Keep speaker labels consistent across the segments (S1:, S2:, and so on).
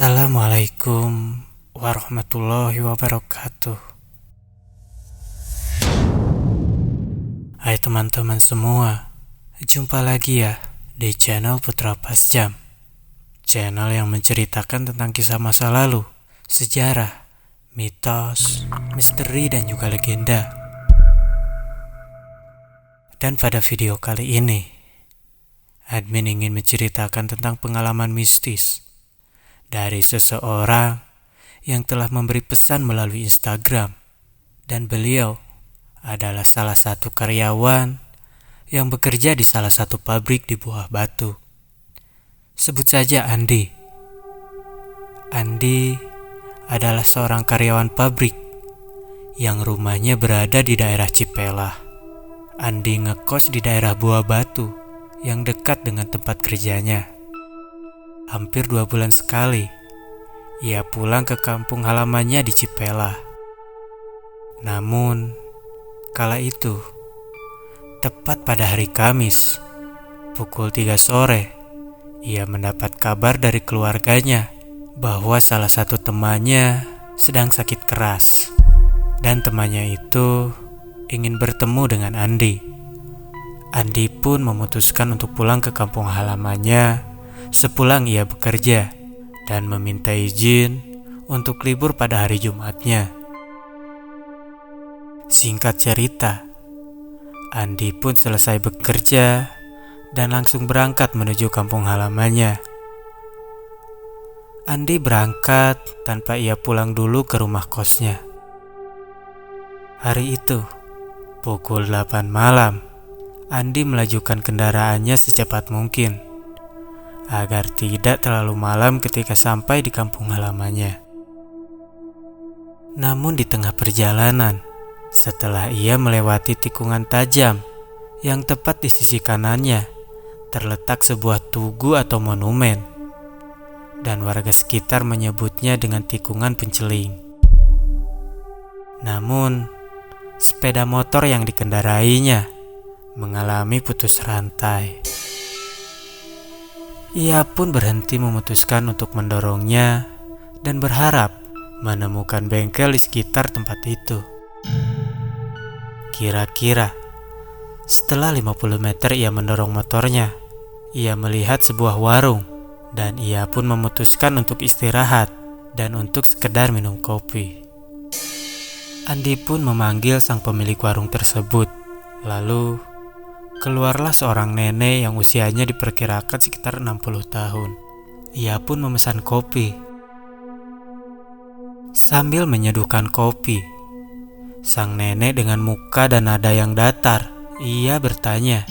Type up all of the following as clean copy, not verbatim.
S1: Assalamualaikum warahmatullahi wabarakatuh. Hai teman-teman semua, jumpa lagi ya di channel Putra Pas Jam. Channel yang menceritakan tentang kisah masa lalu, sejarah, mitos, misteri dan juga legenda. Dan pada video kali ini, admin ingin menceritakan tentang pengalaman mistis dari seseorang yang telah memberi pesan melalui Instagram, dan beliau adalah salah satu karyawan yang bekerja di salah satu pabrik di Buah Batu. Sebut saja Andi. Andi adalah seorang karyawan pabrik yang rumahnya berada di daerah Cipelah. Andi ngekos di daerah Buah Batu yang dekat dengan tempat kerjanya. Hampir 2 bulan sekali, ia pulang ke kampung halamannya di Cipelah. Namun, kala itu, tepat pada hari Kamis, pukul 3 sore, ia mendapat kabar dari keluarganya bahwa salah satu temannya sedang sakit keras. Dan temannya itu ingin bertemu dengan Andi. Andi pun memutuskan untuk pulang ke kampung halamannya sepulang ia bekerja dan meminta izin untuk libur pada hari Jumatnya. Singkat cerita, Andi pun selesai bekerja dan langsung berangkat menuju kampung halamannya. Andi berangkat tanpa ia pulang dulu ke rumah kosnya. Hari itu, pukul 8 malam, Andi melajukan kendaraannya secepat mungkin agar tidak terlalu malam ketika sampai di kampung halamannya. Namun di tengah perjalanan, setelah ia melewati tikungan tajam yang tepat di sisi kanannya, terletak sebuah tugu atau monumen, dan warga sekitar menyebutnya dengan tikungan penceling. Namun, sepeda motor yang dikendarainya mengalami putus rantai. Ia pun berhenti memutuskan untuk mendorongnya dan berharap menemukan bengkel di sekitar tempat itu. Kira-kira setelah 50 meter ia mendorong motornya, ia melihat sebuah warung dan ia pun memutuskan untuk istirahat dan untuk sekedar minum kopi. Andi pun memanggil sang pemilik warung tersebut. Lalu keluarlah seorang nenek yang usianya diperkirakan sekitar 60 tahun. Ia pun memesan kopi. Sambil menyeduhkan kopi, sang nenek dengan muka dan nada yang datar, ia bertanya,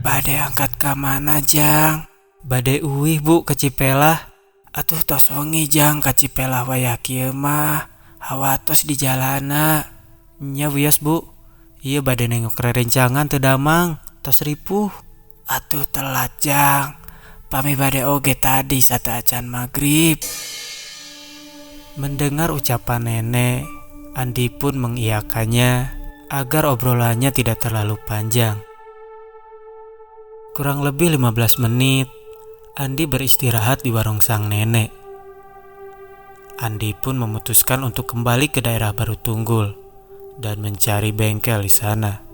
S1: "Bade angkat ke mana, Jang?" "Bade uih, Bu, ke Cipelah." "Atuh tos wengi, Jang, ke Cipelah waya kieu mah. Hawatos di jalana." "Nya wios, Bu. Iya bade nengok rerencangan teu damang. Tos ripuh." "Atuh telat, Jang. Pami bade oge tadi sate acan maghrib." Mendengar ucapan nenek, Andi pun mengiyakannya agar obrolannya tidak terlalu panjang. Kurang lebih 15 menit, Andi beristirahat di warung sang nenek. Andi pun memutuskan untuk kembali ke daerah Baru Tunggul dan mencari bengkel di sana.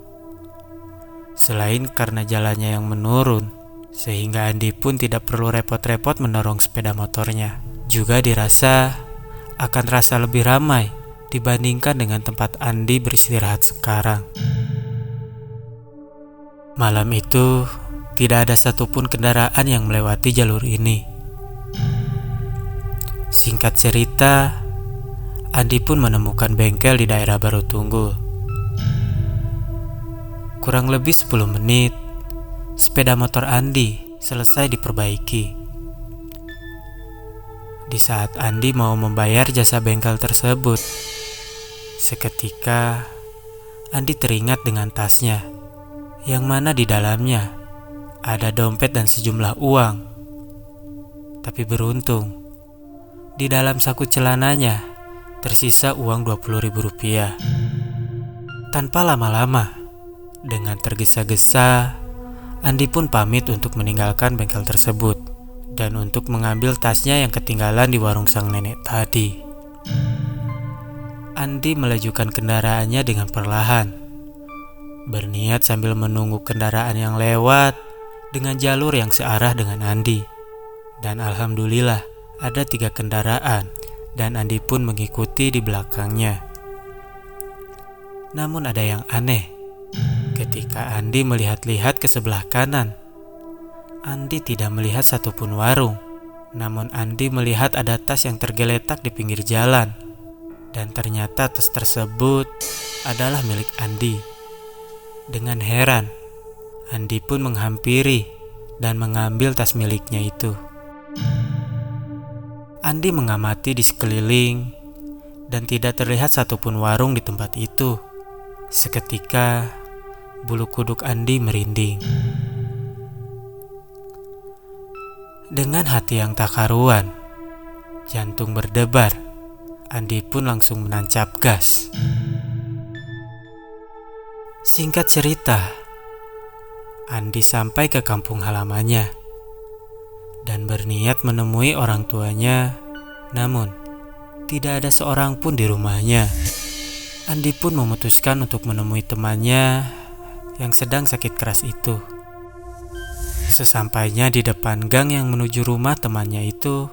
S1: Selain karena jalannya yang menurun, sehingga Andi pun tidak perlu repot-repot mendorong sepeda motornya. Juga dirasa akan terasa lebih ramai dibandingkan dengan tempat Andi beristirahat sekarang. Malam itu, tidak ada satupun kendaraan yang melewati jalur ini. Singkat cerita, Andi pun menemukan bengkel di daerah Baru Tunggul. Kurang lebih 10 menit, sepeda motor Andi selesai diperbaiki. Di saat Andi mau membayar jasa bengkel tersebut, seketika Andi teringat dengan tasnya, yang mana di dalamnya ada dompet dan sejumlah uang. Tapi beruntung, di dalam saku celananya tersisa uang Rp20.000. Tanpa lama-lama, dengan tergesa-gesa, Andi pun pamit untuk meninggalkan bengkel tersebut dan untuk mengambil tasnya yang ketinggalan di warung sang nenek tadi. Andi melajukan kendaraannya dengan perlahan, berniat sambil menunggu kendaraan yang lewat dengan jalur yang searah dengan Andi. Dan alhamdulillah ada 3 kendaraan dan Andi pun mengikuti di belakangnya. Namun ada yang aneh. Ketika Andi melihat-lihat ke sebelah kanan, Andi tidak melihat satupun warung. Namun Andi melihat ada tas yang tergeletak di pinggir jalan. Dan ternyata tas tersebut adalah milik Andi. Dengan heran, Andi pun menghampiri dan mengambil tas miliknya itu. Andi mengamati di sekeliling dan tidak terlihat satupun warung di tempat itu. Seketika, bulu kuduk Andi merinding. Dengan hati yang tak karuan, jantung berdebar, Andi pun langsung menancap gas. Singkat cerita, Andi sampai ke kampung halamannya dan berniat menemui orang tuanya, namun tidak ada seorang pun di rumahnya. Andi pun memutuskan untuk menemui temannya yang sedang sakit keras itu. Sesampainya di depan gang yang menuju rumah temannya itu,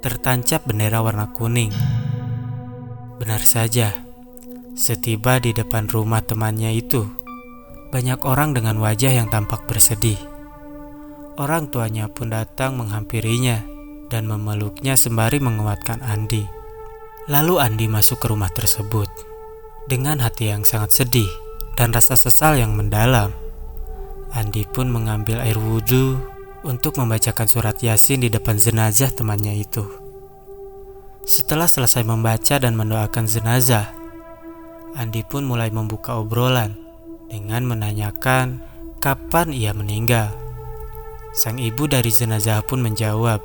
S1: tertancap bendera warna kuning. Benar saja, setiba di depan rumah temannya itu, banyak orang dengan wajah yang tampak bersedih. Orang tuanya pun datang menghampirinya dan memeluknya sembari menguatkan Andi. Lalu Andi masuk ke rumah tersebut dengan hati yang sangat sedih dan rasa sesal yang mendalam. Andi pun mengambil air wudhu untuk membacakan surat Yasin di depan jenazah temannya itu. Setelah selesai membaca dan mendoakan jenazah, Andi pun mulai membuka obrolan dengan menanyakan kapan ia meninggal. Sang ibu dari jenazah pun menjawab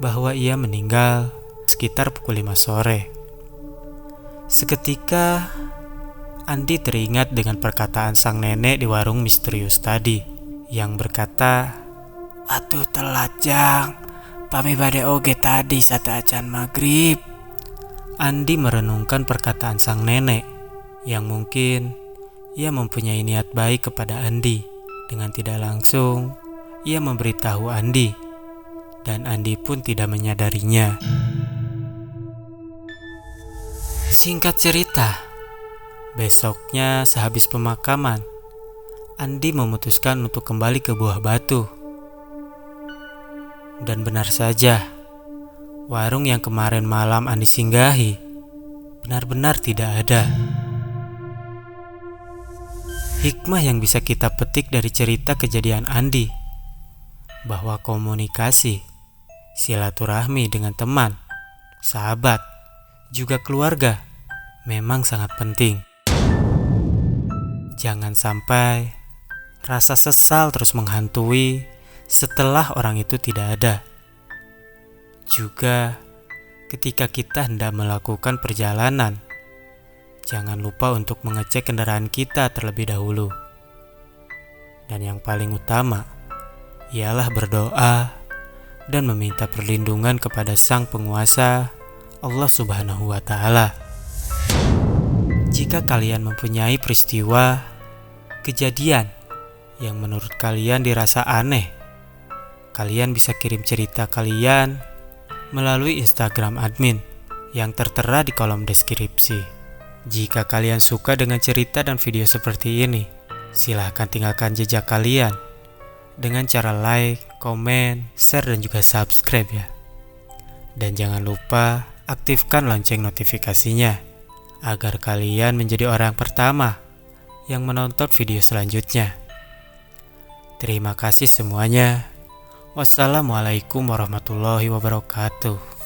S1: bahwa ia meninggal sekitar pukul 5 sore. Seketika Andi teringat dengan perkataan sang nenek di warung misterius tadi yang berkata, "Atuh telat jang, pami bade oge tadi sata acan maghrib." Andi merenungkan perkataan sang nenek yang mungkin ia mempunyai niat baik kepada Andi. Dengan tidak langsung ia memberitahu Andi, dan Andi pun tidak menyadarinya. Singkat cerita, besoknya sehabis pemakaman, Andi memutuskan untuk kembali ke Buah Batu. Dan benar saja, warung yang kemarin malam Andi singgahi benar-benar tidak ada. Hikmah yang bisa kita petik dari cerita kejadian Andi, bahwa komunikasi, silaturahmi dengan teman, sahabat, juga keluarga memang sangat penting. Jangan sampai rasa sesal terus menghantui setelah orang itu tidak ada. Juga ketika kita hendak melakukan perjalanan, jangan lupa untuk mengecek kendaraan kita terlebih dahulu. Dan yang paling utama ialah berdoa dan meminta perlindungan kepada Sang Penguasa, Allah Subhanahu wa Ta'ala. Jika kalian mempunyai peristiwa, kejadian yang menurut kalian dirasa aneh, kalian bisa kirim cerita kalian melalui Instagram admin yang tertera di kolom deskripsi. Jika kalian suka dengan cerita dan video seperti ini, silahkan tinggalkan jejak kalian dengan cara like, komen, share, dan juga subscribe ya. Dan jangan lupa aktifkan lonceng notifikasinya agar kalian menjadi orang pertama yang menonton video selanjutnya. Terima kasih semuanya. Wassalamualaikum warahmatullahi wabarakatuh.